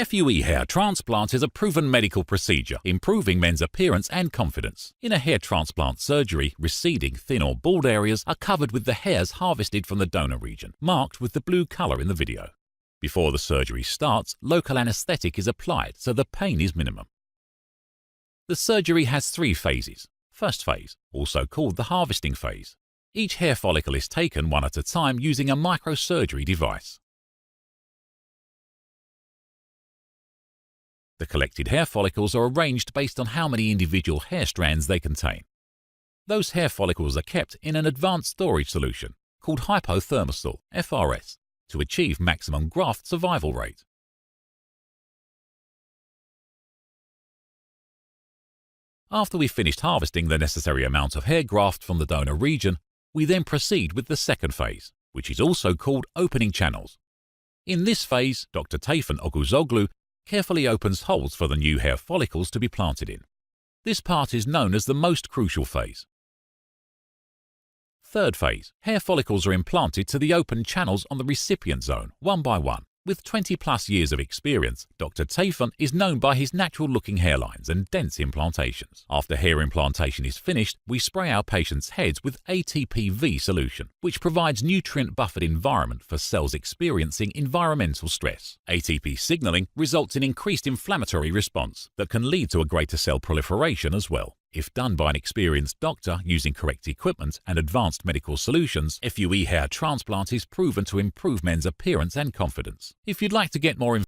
FUE hair transplant is a proven medical procedure, improving men's appearance and confidence. In a hair transplant surgery, receding, thin or bald areas are covered with the hairs harvested from the donor region, marked with the blue color in the video. Before the surgery starts, local anesthetic is applied so the pain is minimum. The surgery has 3 phases. First phase, also called the harvesting phase. Each hair follicle is taken one at a time using a microsurgery device. The collected hair follicles are arranged based on how many individual hair strands they contain. Those hair follicles are kept in an advanced storage solution called hypothermosol (FRS) to achieve maximum graft survival rate. After we've finished harvesting the necessary amount of hair graft from the donor region, we then proceed with the second phase, which is also called opening channels. In this phase, Dr. Tayfun Oguzoglu carefully opens holes for the new hair follicles to be planted in. This part is known as the most crucial phase. Third phase, hair follicles are implanted to the open channels on the recipient zone, one by one. With 20+ years of experience, Dr. Tayfun is known by his natural-looking hairlines and dense implantations. After hair implantation is finished, we spray our patients' heads with ATP-V solution, which provides nutrient-buffered environment for cells experiencing environmental stress. ATP signaling results in increased inflammatory response that can lead to a greater cell proliferation as well. If done by an experienced doctor using correct equipment and advanced medical solutions, FUE hair transplant is proven to improve men's appearance and confidence. If you'd like to get more information,